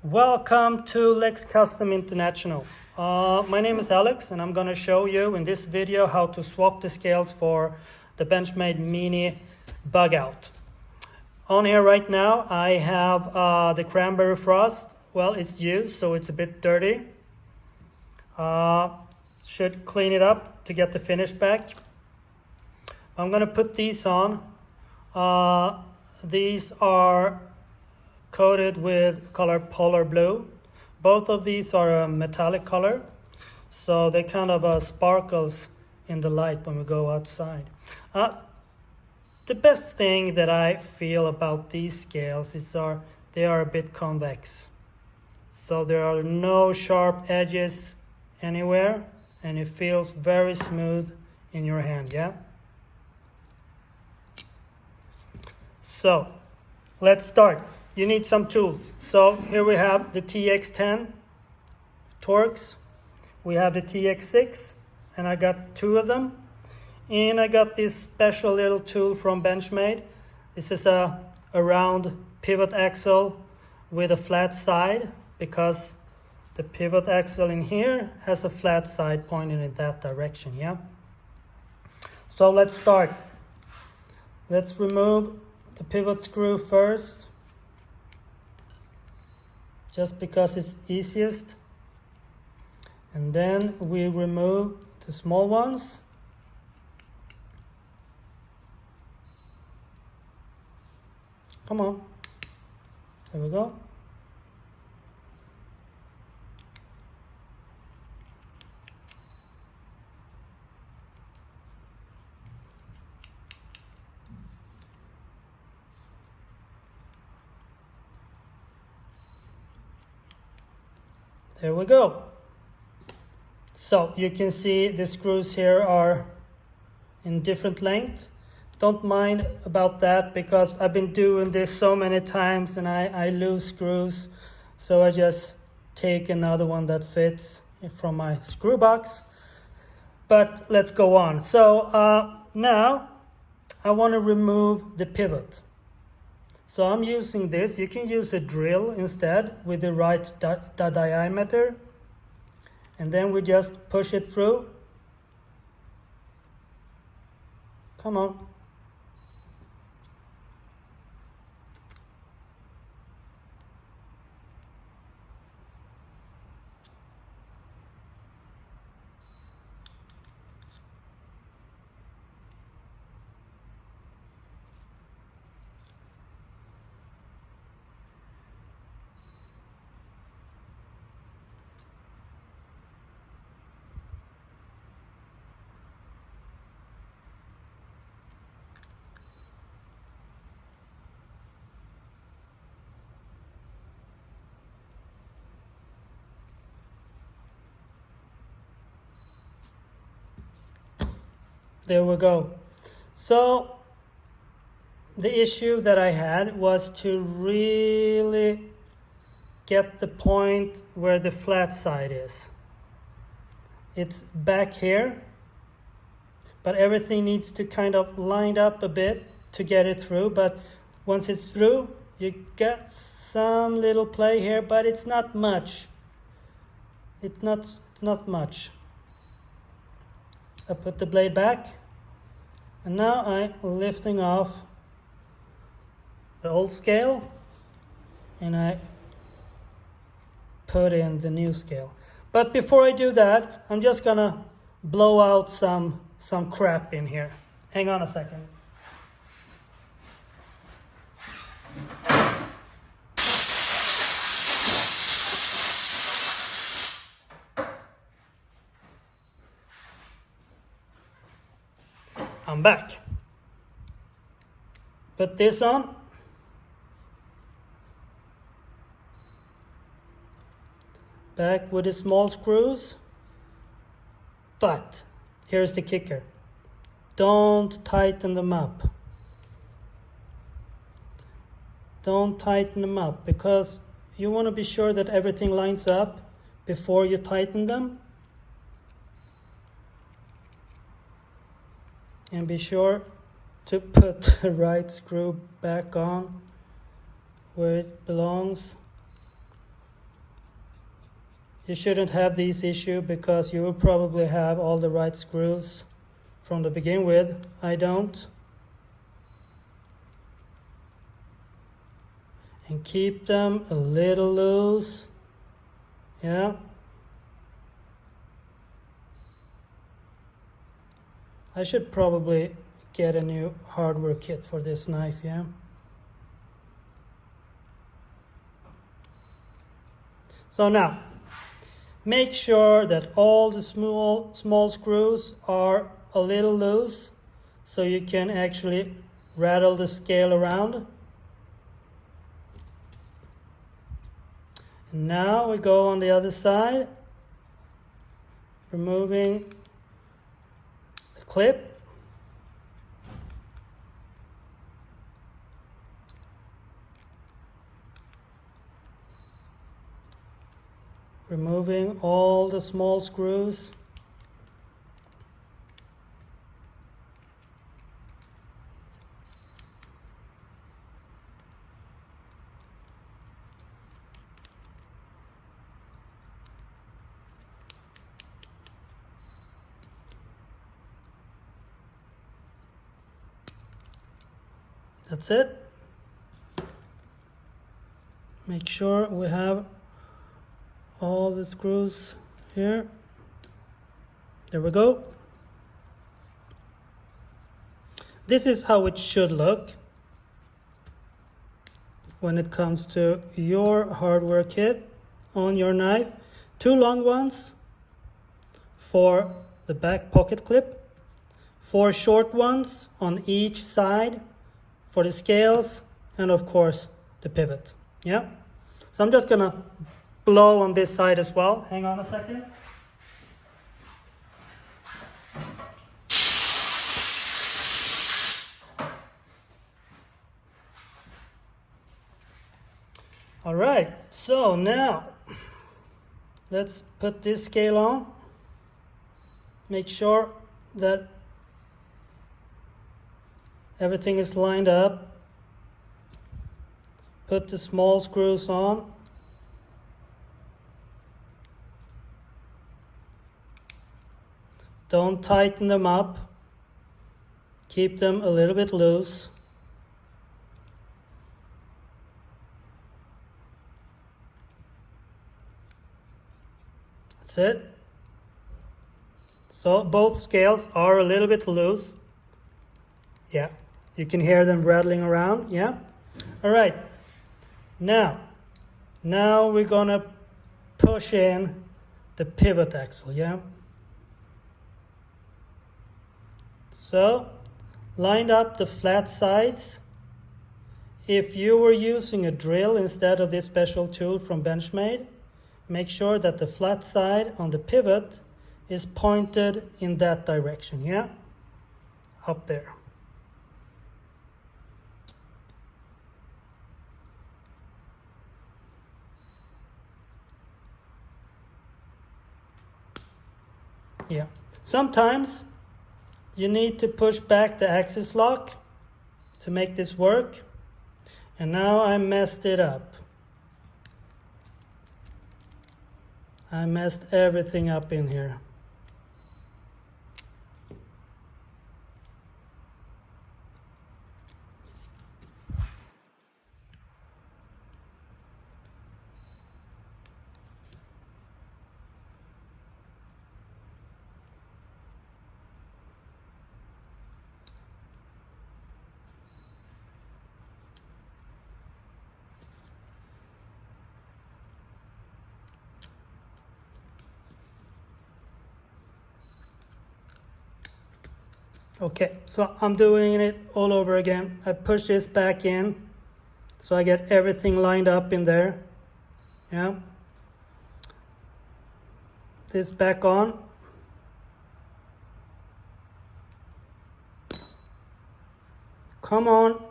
Welcome to Lex Custom International. My name is Alex and I'm going to show you in this video how to swap the scales for the Benchmade Mini Bugout. On here right now I have the cranberry frost. Well, it's used so it's a bit dirty. Should clean it up to get the finish back. I'm going to put these on. These are coated with color polar blue. Both of these are a metallic color, so they kind of sparkles in the light when we go outside. The best thing that I feel about these scales is they are a bit convex, so there are no sharp edges anywhere and it feels very smooth in your hand. Yeah, so let's start. You need some tools. So here we have the TX10 Torx. We have the TX6, and I got two of them. And I got this special little tool from Benchmade. This is a round pivot axle with a flat side, because the pivot axle in here has a flat side pointing in that direction. Yeah. So let's start. Let's remove the pivot screw first, just because it's easiest, and then we remove the small ones. Come on, there we go. There we go. So you can see the screws here are in different length. Don't mind about that, because I've been doing this so many times and I lose screws. So I just take another one that fits from my screw box. But let's go on. So now I want to remove the pivot. So I'm using this. You can use a drill instead with the right diameter. And then we just push it through. Come on. There we go. So the issue that I had was to really get the point where the flat side is. It's back here, but everything needs to kind of line up a bit to get it through. But once it's through, you get some little play here, but it's not much. It's not much. I put the blade back, and now I'm lifting off the old scale and I put in the new scale. But before I do that, I'm just gonna blow out some crap in here. Hang on a second. I'm back. Put this on. Back with the small screws. But here's the kicker. Don't tighten them up. Don't tighten them up, because you want to be sure that everything lines up before you tighten them. And be sure to put the right screw back on where it belongs. you shouldn't have these issues because you will probably have all the right screws from the begin with. I don't. And keep them a little loose. Yeah. I should probably get a new hardware kit for this knife, yeah. So now, make sure that all the small screws are a little loose so you can actually rattle the scale around. And now we go on the other side, removing the clip. Removing all the small screws. That's it. Make sure we have all the screws here. There we go. This is how it should look when it comes to your hardware kit on your knife. 2 long ones for the back pocket clip, 4 short ones on each side for the scales, and of course the pivot. Yeah. So I'm just gonna blow on this side as well. Hang on a second. All right, so now let's put this scale on. Make sure that everything is lined up. Put the small screws on. Don't tighten them up. Keep them a little bit loose. That's it. So both scales are a little bit loose. Yeah, you can hear them rattling around. Yeah. All right. Now we're gonna push in the pivot axle. Yeah. So, lined up the flat sides. If you were using a drill instead of this special tool from Benchmade, make sure that the flat side on the pivot is pointed in that direction, yeah? Up there. Yeah. Sometimes you need to push back the axis lock to make this work. And now I messed it up. I messed everything up in here. Okay, so I'm doing it all over again. I push this back in so I get everything lined up in there. Yeah. This back on. Come on.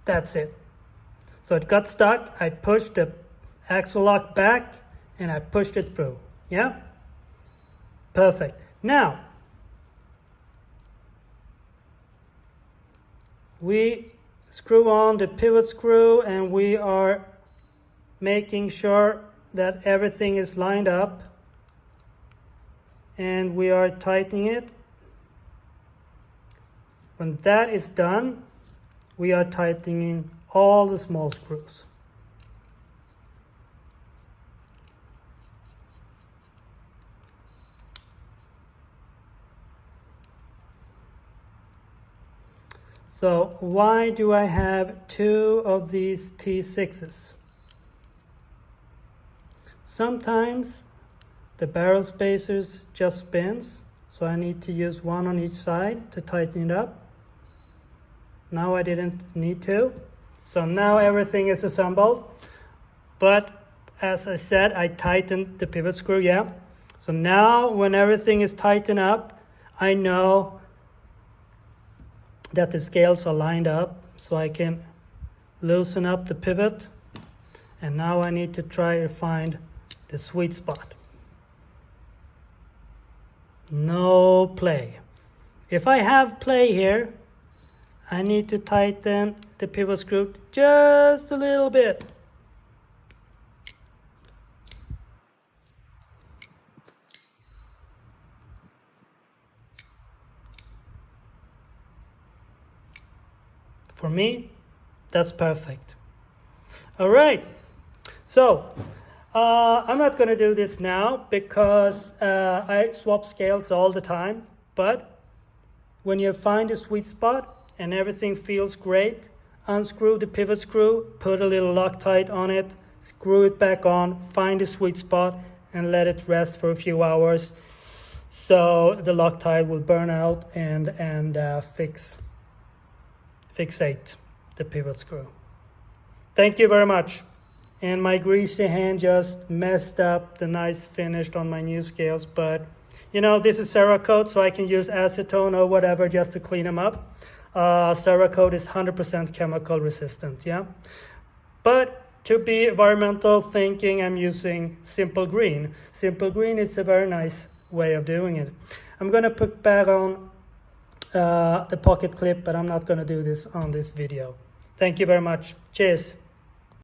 That's it. So it got stuck. I pushed the axle lock back and I pushed it through. Yeah? Perfect. Now, we screw on the pivot screw and we are making sure that everything is lined up and we are tightening it. When that is done, we are tightening all the small screws. So why do I have 2 of these T6s? Sometimes the barrel spacers just spins, so I need to use 1 on each side to tighten it up. Now I didn't need to. So now everything is assembled. But as I said, I tightened the pivot screw, yeah. So now when everything is tightened up, I know that the scales are lined up, so I can loosen up the pivot. And now I need to try to find the sweet spot. No play. If I have play here, I need to tighten the pivot screw just a little bit. For me, that's perfect. All right, so I'm not going to do this now because I swap scales all the time, but when you find a sweet spot and everything feels great, unscrew the pivot screw, put a little Loctite on it, screw it back on, find a sweet spot and let it rest for a few hours so the Loctite will burn out and fixate the pivot screw. Thank you very much. And my greasy hand just messed up the nice finish on my new scales, but you know, this is Cerakote, so I can use acetone or whatever just to clean them up. Cerakote is 100% chemical resistant, yeah. But to be environmental thinking, I'm using Simple Green. Simple Green is a very nice way of doing it. I'm gonna put back on the pocket clip, but I'm not gonna do this on this video. Thank you very much. Cheers.